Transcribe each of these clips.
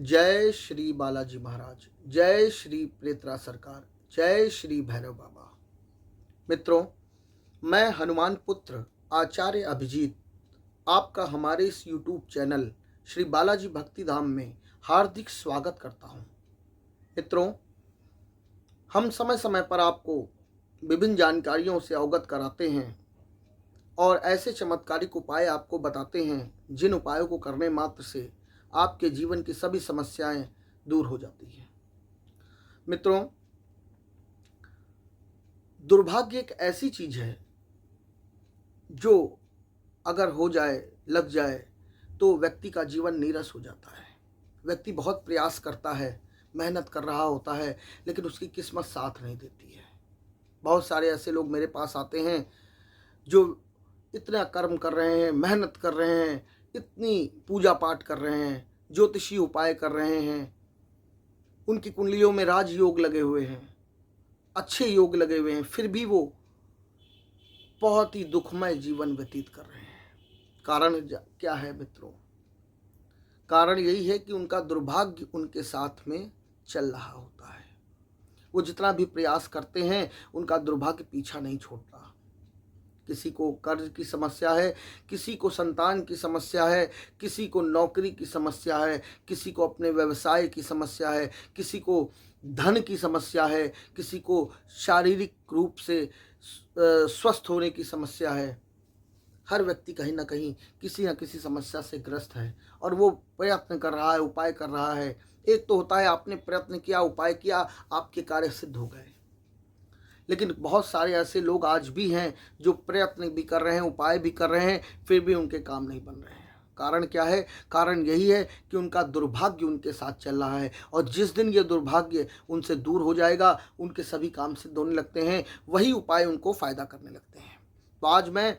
जय श्री बालाजी महाराज, जय श्री प्रेतरा सरकार, जय श्री भैरव बाबा। मित्रों, मैं हनुमान पुत्र आचार्य अभिजीत आपका हमारे इस YouTube चैनल श्री बालाजी भक्ति धाम में हार्दिक स्वागत करता हूं। मित्रों, हम समय समय पर आपको विभिन्न जानकारियों से अवगत कराते हैं और ऐसे चमत्कारिक उपाय आपको बताते हैं जिन उपायों को करने मात्र से आपके जीवन की सभी समस्याएं दूर हो जाती हैं। मित्रों, दुर्भाग्य एक ऐसी चीज है जो अगर हो जाए, लग जाए तो व्यक्ति का जीवन नीरस हो जाता है। व्यक्ति बहुत प्रयास करता है, मेहनत कर रहा होता है, लेकिन उसकी किस्मत साथ नहीं देती है। बहुत सारे ऐसे लोग मेरे पास आते हैं जो इतना कर्म कर रहे हैं, मेहनत कर रहे हैं, इतनी पूजा पाठ कर रहे हैं, ज्योतिषी उपाय कर रहे हैं, उनकी कुंडलियों में राजयोग लगे हुए हैं, अच्छे योग लगे हुए हैं, फिर भी वो बहुत ही दुखमय जीवन व्यतीत कर रहे हैं। कारण क्या है मित्रों? कारण यही है कि उनका दुर्भाग्य उनके साथ में चल रहा होता है। वो जितना भी प्रयास करते हैं, उनका दुर्भाग्य पीछा नहीं छोड़ता। किसी को कर्ज की समस्या है, किसी को संतान की समस्या है, किसी को नौकरी की समस्या है, किसी को अपने व्यवसाय की समस्या है, किसी को धन की समस्या है, किसी को शारीरिक रूप से स्वस्थ होने की समस्या है। हर व्यक्ति कहीं ना कहीं किसी न किसी समस्या से ग्रस्त है और वो प्रयत्न कर रहा है, उपाय कर रहा है। एक तो होता है आपने प्रयत्न किया, उपाय किया, आपके कार्य सिद्ध हो गए, लेकिन बहुत सारे ऐसे लोग आज भी हैं जो प्रयत्न भी कर रहे हैं, उपाय भी कर रहे हैं, फिर भी उनके काम नहीं बन रहे हैं। कारण क्या है? कारण यही है कि उनका दुर्भाग्य उनके साथ चल रहा है और जिस दिन ये दुर्भाग्य उनसे दूर हो जाएगा, उनके सभी काम सिद्ध होने लगते हैं, वही उपाय उनको फायदा करने लगते हैं। तो आज मैं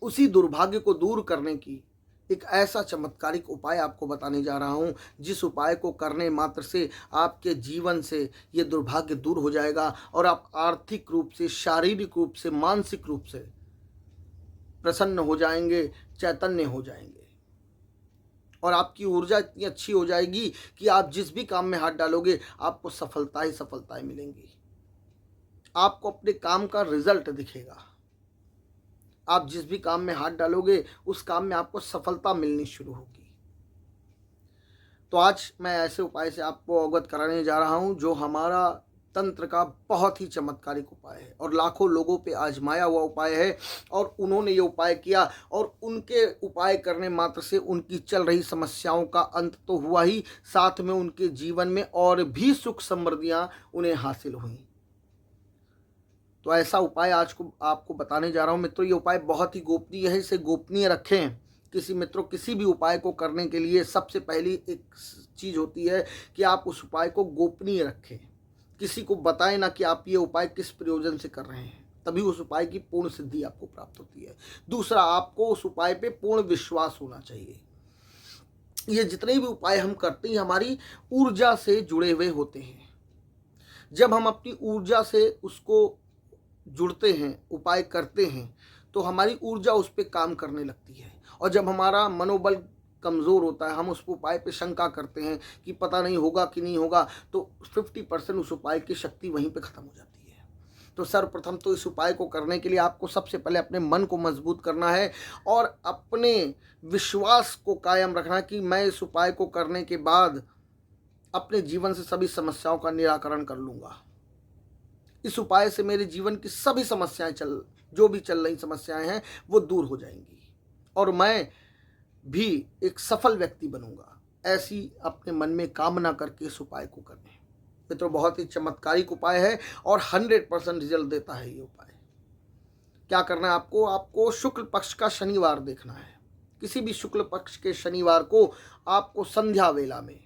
उसी दुर्भाग्य को दूर करने की एक ऐसा चमत्कारिक उपाय आपको बताने जा रहा हूं, जिस उपाय को करने मात्र से आपके जीवन से ये दुर्भाग्य दूर हो जाएगा और आप आर्थिक रूप से, शारीरिक रूप से, मानसिक रूप से प्रसन्न हो जाएंगे, चैतन्य हो जाएंगे और आपकी ऊर्जा इतनी अच्छी हो जाएगी कि आप जिस भी काम में हाथ डालोगे आपको सफलता ही सफलताएं मिलेंगी। आपको अपने काम का रिजल्ट दिखेगा। आप जिस भी काम में हाथ डालोगे उस काम में आपको सफलता मिलनी शुरू होगी। तो आज मैं ऐसे उपाय से आपको अवगत कराने जा रहा हूं जो हमारा तंत्र का बहुत ही चमत्कारिक उपाय है और लाखों लोगों पे आजमाया हुआ उपाय है और उन्होंने ये उपाय किया और उनके उपाय करने मात्र से उनकी चल रही समस्याओं का अंत तो हुआ ही, साथ में उनके जीवन में और भी सुख समृद्धियां उन्हें हासिल हुई। तो ऐसा उपाय आज को आपको बताने जा रहा हूं। मित्रों, ये उपाय बहुत ही गोपनीय है, इसे गोपनीय रखें। किसी भी उपाय को करने के लिए सबसे पहली एक चीज़ होती है कि आप उस उपाय को गोपनीय रखें। किसी को बताएं ना कि आप ये उपाय किस प्रयोजन से कर रहे हैं, तभी उस उपाय की पूर्ण सिद्धि आपको प्राप्त होती है। दूसरा, आपको उस उपाय पे पूर्ण विश्वास होना चाहिए। ये जितने भी उपाय हम करते हैं हमारी ऊर्जा से जुड़े हुए होते हैं। जब हम अपनी ऊर्जा से उसको जुड़ते हैं, उपाय करते हैं, तो हमारी ऊर्जा उस पर काम करने लगती है और जब हमारा मनोबल कमज़ोर होता है, हम उस उपाय पे शंका करते हैं कि पता नहीं होगा कि नहीं होगा, तो 50% उस उपाय की शक्ति वहीं पे ख़त्म हो जाती है। तो सर्वप्रथम तो इस उपाय को करने के लिए आपको सबसे पहले अपने मन को मजबूत करना है और अपने विश्वास को कायम रखना कि मैं इस उपाय को करने के बाद अपने जीवन से सभी समस्याओं का निराकरण कर लूँगा। इस उपाय से मेरे जीवन की सभी समस्याएं जो भी चल रही समस्याएं हैं वो दूर हो जाएंगी और मैं भी एक सफल व्यक्ति बनूंगा। ऐसी अपने मन में कामना करके इस उपाय को करें। मित्रों, बहुत ही चमत्कारिक उपाय है और 100% रिजल्ट देता है ये उपाय। क्या करना है आपको? आपको शुक्ल पक्ष का शनिवार देखना है। किसी भी शुक्ल पक्ष के शनिवार को आपको संध्या वेला में,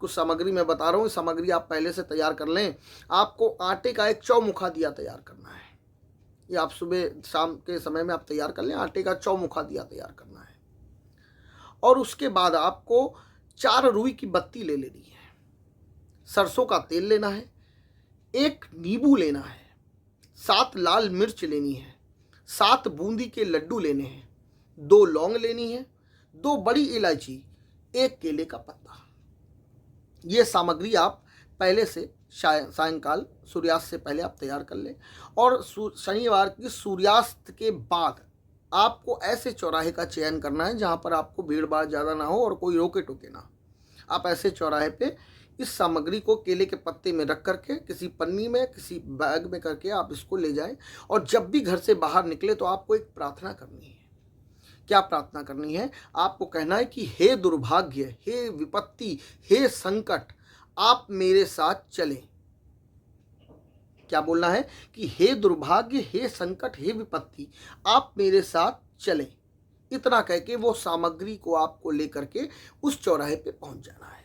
कुछ सामग्री मैं बता रहा हूँ, सामग्री आप पहले से तैयार कर लें। आपको आटे का एक चौमुखा दिया तैयार करना है। ये आप सुबह शाम के समय में आप तैयार कर लें। आटे का चौमुखा दिया तैयार करना है और उसके बाद आपको 4 रुई की बत्ती ले लेनी है, सरसों का तेल लेना है, 1 नींबू लेना है, 7 लाल मिर्च लेनी है, 7 बूंदी के लड्डू लेने हैं, 2 लौंग लेनी है, 2 बड़ी इलायची, 1 केले का पत्ता। ये सामग्री आप पहले से सायंकाल सूर्यास्त से पहले आप तैयार कर लें, और शनिवार की सूर्यास्त के बाद आपको ऐसे चौराहे का चयन करना है जहाँ पर आपको भीड़ भाड़ ज़्यादा ना हो और कोई रोके टोके ना। आप ऐसे चौराहे पे इस सामग्री को केले के पत्ते में रख करके किसी पन्नी में, किसी बैग में करके आप इसको ले जाएं, और जब भी घर से बाहर निकले तो आपको एक प्रार्थना करनी है। क्या प्रार्थना करनी है? आपको कहना है कि हे दुर्भाग्य, हे विपत्ति, हे संकट, आप मेरे साथ चलें। क्या बोलना है? कि हे दुर्भाग्य, हे संकट, हे विपत्ति, आप मेरे साथ चलें। इतना कह के वो सामग्री को आपको लेकर के उस चौराहे पे पहुंच जाना है,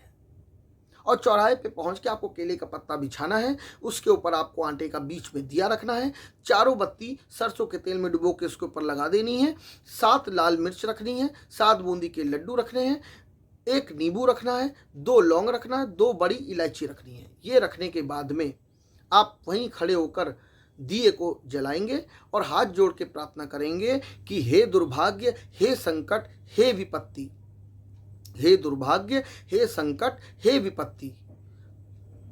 और चौराहे पे पहुंच के आपको केले का पत्ता बिछाना है, उसके ऊपर आपको आटे का बीच में दिया रखना है, चारों बत्ती सरसों के तेल में डुबो के उसके ऊपर लगा देनी है, 7 लाल मिर्च रखनी है, 7 बूंदी के लड्डू रखने हैं, 1 नींबू रखना है, 2 लौंग रखना है, 2 बड़ी इलायची रखनी है। ये रखने के बाद में आप वहीं खड़े होकर दिए को जलाएंगे और हाथ जोड़ के प्रार्थना करेंगे कि हे दुर्भाग्य, हे संकट, हे विपत्ति, हे दुर्भाग्य, हे संकट, हे विपत्ति,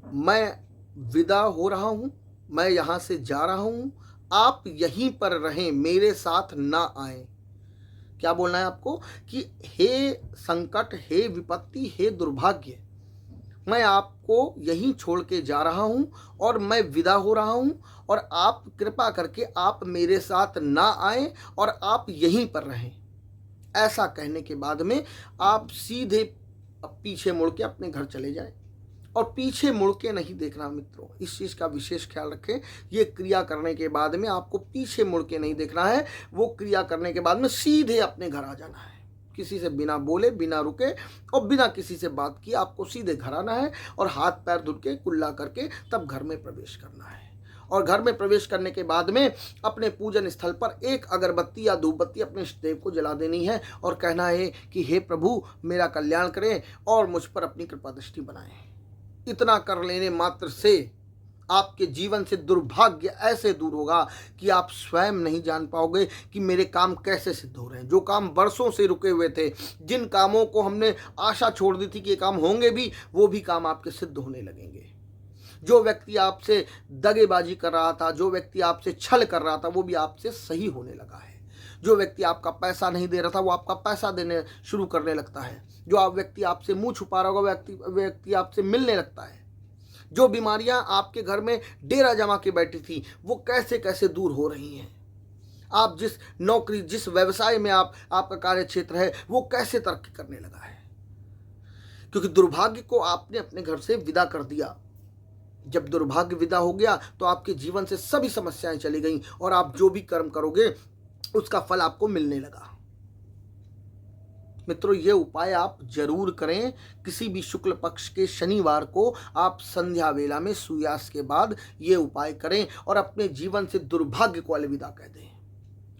मैं विदा हो रहा हूँ, मैं यहाँ से जा रहा हूँ, आप यहीं पर रहें, मेरे साथ ना आए। क्या बोलना है आपको? कि हे संकट, हे विपत्ति, हे दुर्भाग्य, मैं आपको यहीं छोड़ के जा रहा हूँ और मैं विदा हो रहा हूँ, और आप कृपा करके आप मेरे साथ ना आए और आप यहीं पर रहें। ऐसा कहने के बाद में आप सीधे पीछे मुड़ के अपने घर चले जाएं, और पीछे मुड़ के नहीं देखना मित्रों, इस चीज़ का विशेष ख्याल रखें। ये क्रिया करने के बाद में आपको पीछे मुड़ के नहीं देखना है, वो क्रिया करने के बाद में सीधे अपने घर आ जाना है, किसी से बिना बोले, बिना रुके और बिना किसी से बात किए आपको सीधे घर आना है, और हाथ पैर धुल के कुल्ला करके तब घर में प्रवेश करना है। और घर में प्रवेश करने के बाद में अपने पूजन स्थल पर 1 अगरबत्ती या धूपबत्ती अपने इष्टदेव को जला देनी है, और कहना है कि हे प्रभु, मेरा कल्याण करें और मुझ पर अपनी कृपा दृष्टि बनाएं। इतना कर लेने मात्र से आपके जीवन से दुर्भाग्य ऐसे दूर होगा कि आप स्वयं नहीं जान पाओगे कि मेरे काम कैसे सिद्ध हो रहे हैं। जो काम वर्षों से रुके हुए थे, जिन कामों को हमने आशा छोड़ दी थी कि ये काम होंगे भी, वो भी काम आपके सिद्ध होने लगेंगे। जो व्यक्ति आपसे दगेबाजी कर रहा था, जो व्यक्ति आपसे छल कर रहा था, वो भी आपसे सही होने लगा है। जो व्यक्ति आपका पैसा नहीं दे रहा था, वो आपका पैसा देने शुरू करने लगता है। जो व्यक्ति आपसे मुंह छुपा रहा होगा, व्यक्ति आपसे मिलने लगता है। जो बीमारियां आपके घर में डेरा जमा के बैठी थी, वो कैसे कैसे दूर हो रही हैं। आप जिस नौकरी, जिस व्यवसाय में आपका कार्य क्षेत्र है, वो कैसे तरक्की करने लगा है, क्योंकि दुर्भाग्य को आपने अपने घर से विदा कर दिया। जब दुर्भाग्य विदा हो गया तो आपके जीवन से सभी समस्याएं चली गईं, और आप जो भी कर्म करोगे उसका फल आपको मिलने लगा। मित्रों, ये उपाय आप जरूर करें। किसी भी शुक्ल पक्ष के शनिवार को आप संध्या वेला में सूर्यास्त के बाद ये उपाय करें और अपने जीवन से दुर्भाग्य को अलविदा कह दें,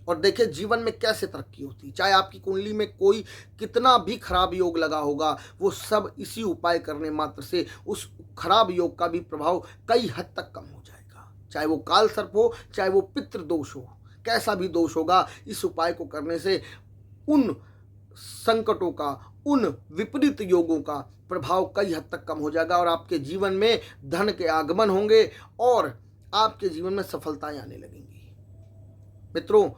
और देखिए जीवन में कैसे तरक्की होती है। चाहे आपकी कुंडली में कोई कितना भी खराब योग लगा होगा, वो सब इसी उपाय करने मात्र से उस खराब योग का भी प्रभाव कई हद तक कम हो जाएगा। चाहे वो काल सर्प हो, चाहे वो पितृ दोष हो, कैसा भी दोष होगा, इस उपाय को करने से उन संकटों का, उन विपरीत योगों का प्रभाव कई हद तक कम हो जाएगा, और आपके जीवन में धन के आगमन होंगे और आपके जीवन में सफलताएं आने लगेंगी। मित्रों,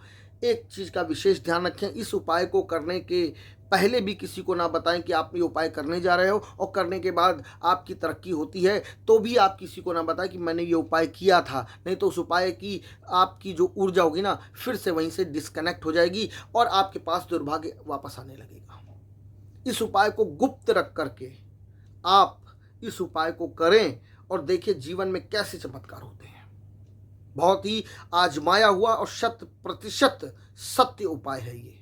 एक चीज का विशेष ध्यान रखें, इस उपाय को करने के पहले भी किसी को ना बताएं कि आप ये उपाय करने जा रहे हो, और करने के बाद आपकी तरक्की होती है तो भी आप किसी को ना बताएं कि मैंने ये उपाय किया था। नहीं तो उस उपाय की आपकी जो ऊर्जा होगी ना, फिर से वहीं से डिस्कनेक्ट हो जाएगी और आपके पास दुर्भाग्य वापस आने लगेगा। इस उपाय को गुप्त रख करके आप इस उपाय को करें और देखिए जीवन में कैसे चमत्कार होते हैं। बहुत ही आजमाया हुआ और 100% सत्य उपाय है ये।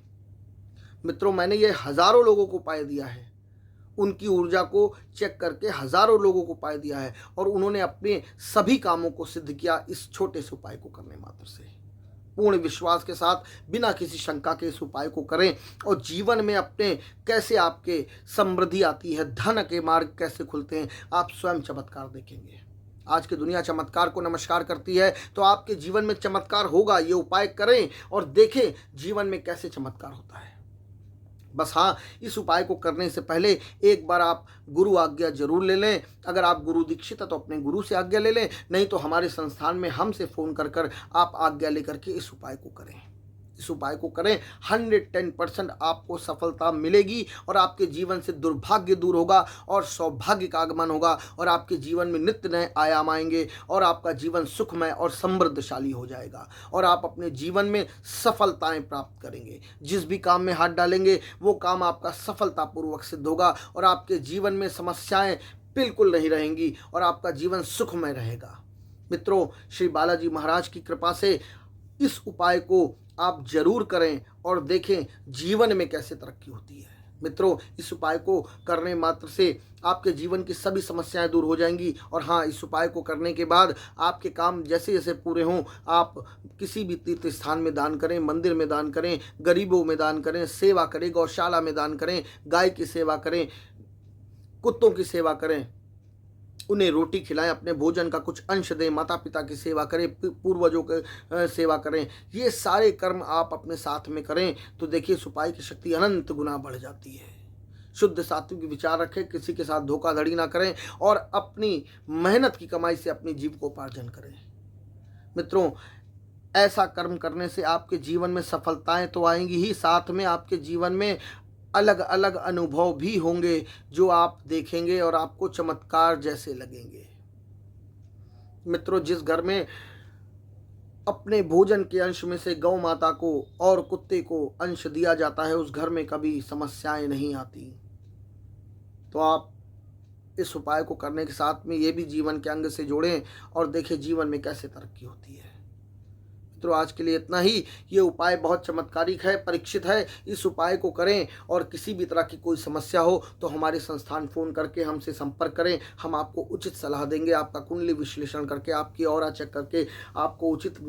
मित्रों, मैंने ये हजारों लोगों को उपाय दिया है, उनकी ऊर्जा को चेक करके हजारों लोगों को उपाय दिया है, और उन्होंने अपने सभी कामों को सिद्ध किया इस छोटे से उपाय को करने मात्र से। पूर्ण विश्वास के साथ, बिना किसी शंका के इस उपाय को करें, और जीवन में अपने कैसे आपके समृद्धि आती है, धन के मार्ग कैसे खुलते हैं, आप स्वयं चमत्कार देखेंगे। आज की दुनिया चमत्कार को नमस्कार करती है, तो आपके जीवन में चमत्कार होगा। ये उपाय करें और देखें जीवन में कैसे चमत्कार होता है। बस हाँ, इस उपाय को करने से पहले एक बार आप गुरु आज्ञा जरूर ले लें। अगर आप गुरु दीक्षित है तो अपने गुरु से आज्ञा ले लें, नहीं तो हमारे संस्थान में हमसे फ़ोन कर कर आप आज्ञा लेकर के इस उपाय को करें। इस उपाय को करें, 110% आपको सफलता मिलेगी और आपके जीवन से दुर्भाग्य दूर होगा और सौभाग्य का आगमन होगा और आपके जीवन में नित्य नए आयाम आएंगे और आपका जीवन सुखमय और समृद्धशाली हो जाएगा और आप अपने जीवन में सफलताएं प्राप्त करेंगे। जिस भी काम में हाथ डालेंगे वो काम आपका सफलतापूर्वक सिद्ध होगा और आपके जीवन में समस्याएं बिल्कुल नहीं रहेंगी और आपका जीवन सुखमय रहेगा। मित्रों, श्री बालाजी महाराज की कृपा से इस उपाय को आप जरूर करें और देखें जीवन में कैसे तरक्की होती है। मित्रों, इस उपाय को करने मात्र से आपके जीवन की सभी समस्याएं दूर हो जाएंगी और हाँ, इस उपाय को करने के बाद आपके काम जैसे जैसे पूरे हों, आप किसी भी तीर्थ स्थान में दान करें, मंदिर में दान करें, गरीबों में दान करें, सेवा करें, गौशाला में दान करें, गाय की सेवा करें, कुत्तों की सेवा करें, उन्हें रोटी खिलाएं, अपने भोजन का कुछ अंश दें, माता पिता की सेवा करें, पूर्वजों की सेवा करें। ये सारे कर्म आप अपने साथ में करें तो देखिए इस उपाय की शक्ति अनंत गुना बढ़ जाती है। शुद्ध सात्विक विचार रखें, किसी के साथ धोखाधड़ी ना करें और अपनी मेहनत की कमाई से अपनी जीविकोपार्जन करें। मित्रों, ऐसा कर्म करने से आपके जीवन में सफलताएं तो आएंगी ही, साथ में आपके जीवन में अलग अलग अनुभव भी होंगे जो आप देखेंगे और आपको चमत्कार जैसे लगेंगे। मित्रों, जिस घर में अपने भोजन के अंश में से गौ माता को और कुत्ते को अंश दिया जाता है, उस घर में कभी समस्याएं नहीं आती। तो आप इस उपाय को करने के साथ में ये भी जीवन के अंग से जोड़ें और देखें जीवन में कैसे तरक्की होती है। तो आज के लिए इतना ही। ये उपाय बहुत चमत्कारिक है, परीक्षित है। इस उपाय को करें और किसी भी तरह की कोई समस्या हो तो हमारे संस्थान फ़ोन करके हमसे संपर्क करें। हम आपको उचित सलाह देंगे, आपका कुंडली विश्लेषण करके, आपकी ऑरा चेक करके आपको उचित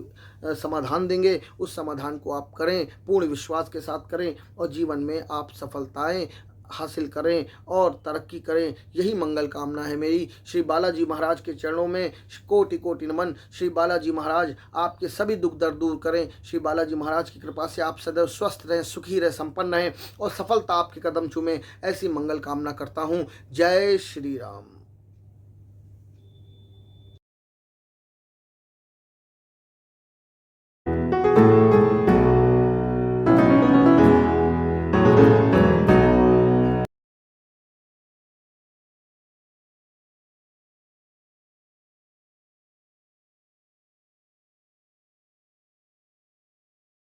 समाधान देंगे। उस समाधान को आप करें, पूर्ण विश्वास के साथ करें और जीवन में आप सफलताएँ हासिल करें और तरक्की करें। यही मंगल कामना है मेरी। श्री बालाजी महाराज के चरणों में कोटि कोटि नमन। श्री बालाजी महाराज आपके सभी दुख दर्द दूर करें। श्री बालाजी महाराज की कृपा से आप सदैव स्वस्थ रहें, सुखी रहें, संपन्न रहें और सफलता आपके कदम चूमे, ऐसी मंगल कामना करता हूँ। जय श्री राम।